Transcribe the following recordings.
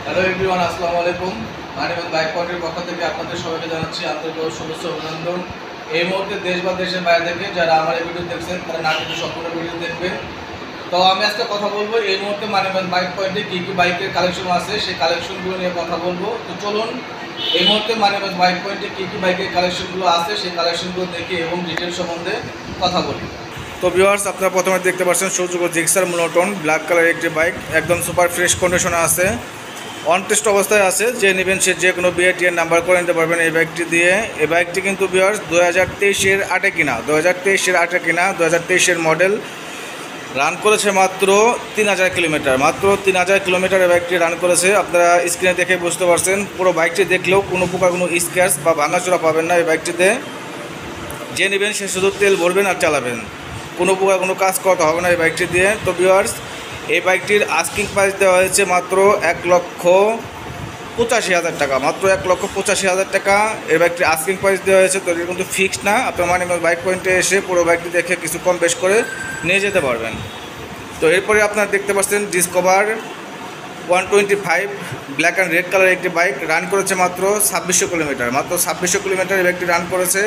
Hello everyone, আসসালামু আলাইকুম। মানিবান bike পয়েন্টের পক্ষ থেকে আপনাদের সবাইকে জানাচ্ছি আন্তরিক শুভেচ্ছা অভিনন্দন। এই মুহূর্তে দেশ বা দেশের বাইরে থেকে যারা আমার এই ভিডিও দেখছেন তারা না কিন্তু সম্পূর্ণ ভিডিও দেখবেন। তো আমি আজকে কথা বলবো এই মুহূর্তে মানিবান বাইক পয়েন্টে কী কী বাইকের কালেকশন আছে সেই কালেকশনগুলো নিয়ে কথা বলবো। তো চলুন এই মুহূর্তে মানিবান বাইক পয়েন্টে কী কী বাইকের কালেকশনগুলো আছে সেই কালেকশনগুলো দেখে এবং ডিটেল সম্বন্ধে কথা বলি। তো ভিউয়ার্স, আপনারা প্রথমে দেখতে পাচ্ছেন সুজুকি জিক্সার মোনোটোন ব্ল্যাক কালারের একটি বাইক, একদম সুপার ফ্রেশ কন্ডিশনে আছে, অন টেস্ট অবস্থায় আছে। যে নেবেন সে যে কোনো বিআরটিএর নাম্বার করে নিতে পারবেন এই বাইকটি দিয়ে। এই বাইকটি কিন্তু ভিউয়ার্স 2023-এর আটে কিনা, 2023-এর মডেল, রান করেছে মাত্র 3000 কিলোমিটার। মাত্র 3000 কিলোমিটার এই বাইকটি রান করেছে। আপনারা স্ক্রিনে দেখে বুঝতে পারছেন। পুরো বাইকটি দেখলেও কোনো প্রকার কোনো স্ক্র্যাচ বা ভাঙাচোরা পাবেন না এই বাইকটিতে। যে নেবেন সে শুধু তেল ভরবেন আর চালাবেন, কোনো প্রকার কোনো কাজ করতে হবে না এই বাইকটি দিয়ে। তো ভিউয়ার্স, এই বাইকটির আস্কিং প্রাইস দেওয়া হয়েছে মাত্র 1,85,000 টাকা। মাত্র 1,85,000 টাকা এই বাইকটির আস্কিং প্রাইস দেওয়া হয়েছে। তো এটা কিন্তু ফিক্সড না, আপনার মানিবাগ বাইক পয়েন্টে এসে পুরো বাইকটি দেখে কিছু কম বেশ করে নিয়ে যেতে পারবেন। তো এরপরে আপনারা দেখতে পাচ্ছেন ডিসকভার 125 ব্ল্যাক অ্যান্ড রেড কালারের একটি বাইক, রান করেছে মাত্র 2600 কিলোমিটার। মাত্র 2600 কিলোমিটার এই বাইকটি রান করেছে।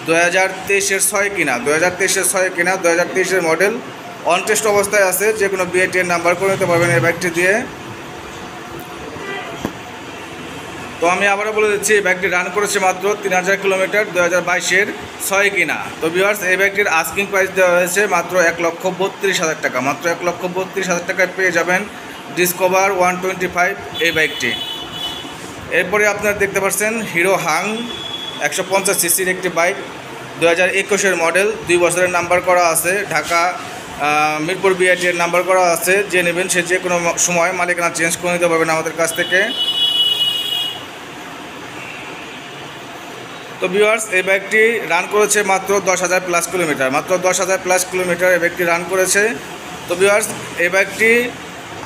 2023-এর 6 কিনা, 2023-এর মডেল, অন টেস্ট অবস্থায় আছে। যে কোনো বিআরটিএর নাম্বার করে নিতে পারবেন এই বাইকটি দিয়ে। তো আমি আবারও বলে দিচ্ছি, এই বাইকটি রান করেছে মাত্র 3000 কিলোমিটার, 2022-এর 6 কিনা। তো ভিউয়ার্স, এই বাইকটির আস্কিং প্রাইস দেওয়া হয়েছে মাত্র 1,32,000 টাকা। মাত্র 1,32,000 টাকায় পেয়ে যাবেন ডিসকভার 125 এই বাইকটি। এরপরে আপনারা দেখতে পাচ্ছেন হিরো হাং 150 সিসির একটি বাইক, 2021-এর মডেল, 2 বছরের নাম্বার করা আছে, ঢাকা মিরপুর বিআরটিএর নাম্বার করা আছে। যে নেবেন সে যে কোনো সময় মালিকানা চেঞ্জ করে নিতে পারবেন আমাদের কাছ থেকে। তো ভিউয়ার্স, এই বাইকটি রান করেছে মাত্র 10,000 প্লাস কিলোমিটার। মাত্র 10,000 প্লাস কিলোমিটার এই বাইকটি রান করেছে। তো ভিউয়ার্স, এই বাইকটি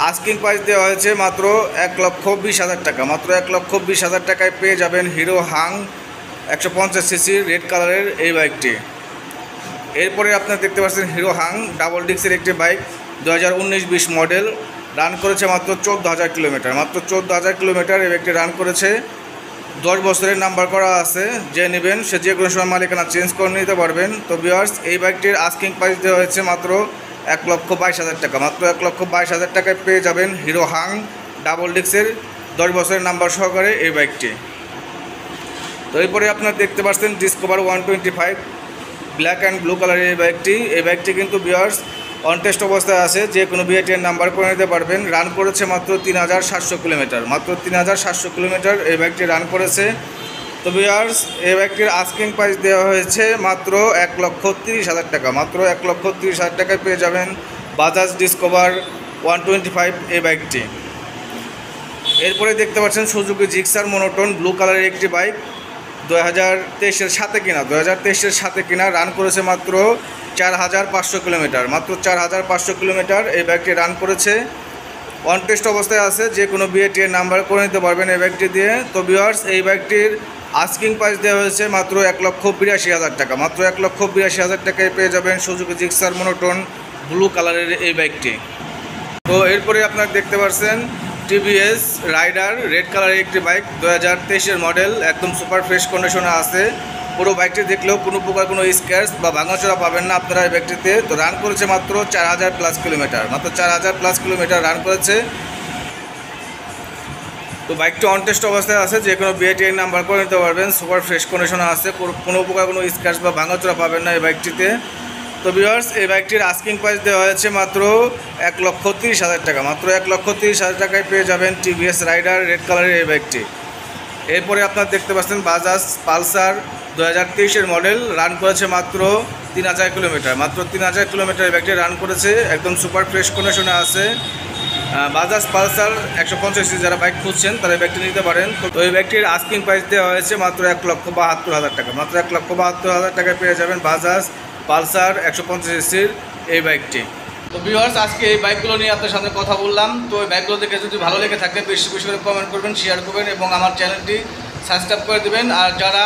আস্কিং প্রাইস দেওয়া হয়েছে মাত্র 1,20,000 টাকা। মাত্র 1,20,000 টাকায় পেয়ে যাবেন হিরো হাং 150 সিসির রেড কালারের এই বাইকটি। এরপরে আপনারা দেখতে পাচ্ছেন হিরো হাং ডাবল ডিক্সের একটি বাইক, 2019-20 মডেল, রান করেছে মাত্র 14,000 কিলোমিটার। মাত্র 14,000 কিলোমিটার এই বাইকটি রান করেছে, 10 বছরের নাম্বার করা আছে। যে নেবেন সে যে কোনো সময় মালিকানা চেঞ্জ করে নিতে পারবেন। তো ভিউয়ার্স, এই বাইকটির আস্কিং প্রাইস দেওয়া হয়েছে মাত্র 1,22,000 টাকা। মাত্র 1,22,000 টাকায় পেয়ে যাবেন হিরো হাং ডাবল ডিক্সের 10 বছরের নাম্বার সহকারে এই বাইকটি। তো এরপরে আপনারা দেখতে পাচ্ছেন ডিসকভার 125 ব্ল্যাক অ্যান্ড ব্লু কালারের এই বাইকটি। এই বাইকটি কিন্তু ভিউয়ার্স অন টেস্ট অবস্থায় আছে। যে কোনো বিআরটিএর নাম্বার করে নিতে পারবেন। রান করেছে মাত্র 3,700 কিলোমিটার। মাত্র 3,700 কিলোমিটার এই বাইকটি রান করেছে। তো ভিউয়ার্স, এই বাইকটির আস্কিং প্রাইস দেওয়া হয়েছে মাত্র 1,30,000 টাকা। মাত্র 1,30,000 টাকায় পেয়ে যাবেন বাজাজ ডিসকভার 125 এই বাইকটি। এরপরে দেখতে পাচ্ছেন সুজুকি জিক্সার মোনোটোন ব্লু কালারের একটি বাইক, 2023-এর 7 কিনা। 2023-এর 7 কিনা, রান করেছে মাত্র 4,500 কিলোমিটার। মাত্র 4,500 কিলোমিটার এই বাইকটি রান করেছে, অন টেস্ট অবস্থায় আছে। যে কোনো বিআরটিএর নাম্বার করে নিতে পারবেন এই বাইকটি দিয়ে। তো ভিউয়ার্স, এই বাইকটির আস্কিং প্রাইস দেওয়া হয়েছে মাত্র 1,82,000 টাকা। মাত্র 1,82,000 টাকায় পেয়ে যাবেন সুজুকি জিক্সার মোনোটোন ব্লু কালারের এই বাইকটি। তো এরপরে আপনারা দেখতে পাচ্ছেন টিভিএস রাইডার রেড কালারের একটি বাইক, 2023-এর মডেল, একদম সুপার ফ্রেশ কন্ডিশনে আছে। পুরো বাইকটি দেখলেও কোনো প্রকার কোনো স্ক্র্যাচ বা ভাঙাচোরা পাবেন না আপনারা এই বাইকটিতে। তো রান করেছে মাত্র 4,000 প্লাস কিলোমিটার। মাত্র 4,000 প্লাস কিলোমিটার রান করেছে। তো বাইকটি অন টেস্ট অবস্থায় আছে। যে কোনো বিআরটিএর নাম্বার করে নিতে পারবেন। সুপার ফ্রেশ কন্ডিশনে আছে, কোনো প্রকার কোনো স্ক্র্যাচ বা ভাঙাচোরা পাবেন না এই বাইকটিতে। তো ভিউয়ার্স, এই বাইকটির আস্কিং প্রাইস দেওয়া হয়েছে মাত্র 1,30,000 টাকা। মাত্র 1,30,000 টাকায় পেয়ে যাবেন টিভিএস রাইডার রেড কালারের এই বাইকটি। এরপরে আপনারা দেখতে পাচ্ছেন বাজাজ পালসার 2023-এর মডেল, রান করেছে মাত্র 3,000 কিলোমিটার। মাত্র 3,000 কিলোমিটার এই বাইকটি রান করেছে, একদম সুপার ফ্রেশ কন্ডিশনে আছে। বাজাজ পালসার 150 সিসি যারা বাইক খুঁজছেন তারা এই বাইকটি নিতে পারেন। তো এই বাইকটির আস্কিং প্রাইস দেওয়া হয়েছে মাত্র 1,72,000 টাকা। মাত্র 1,72,000 টাকায় পেয়ে যাবেন বাজাজ পালসার 150 সিসির এই বাইকটি। তো ভিউয়ার্স, আজকে এই বাইকগুলো নিয়ে আপনার সাথে কথা বললাম। তো এই বাইকগুলো দেখে যদি ভালো লেগে থাকে বেশি বেশি করে কমেন্ট করবেন, শেয়ার করবেন এবং আমার চ্যানেলটি সাবস্ক্রাইব করে দেবেন। আর যারা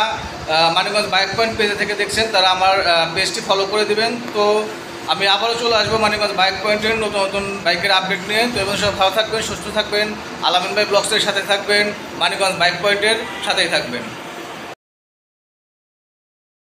মানিকগঞ্জ বাইক পয়েন্ট পেজে থেকে দেখছেন তারা আমার পেজটি ফলো করে দেবেন। তো আমি আবারও চলে আসবো মানিকগঞ্জ বাইক পয়েন্টের নতুন নতুন বাইকের আপডেট নিয়ে। তো এবং সব ভালো থাকবেন, সুস্থ থাকবেন, আলামিন ভাই ব্লগসের সাথে থাকবেন, মানিকগঞ্জ বাইক পয়েন্টের সাথেই থাকবেন।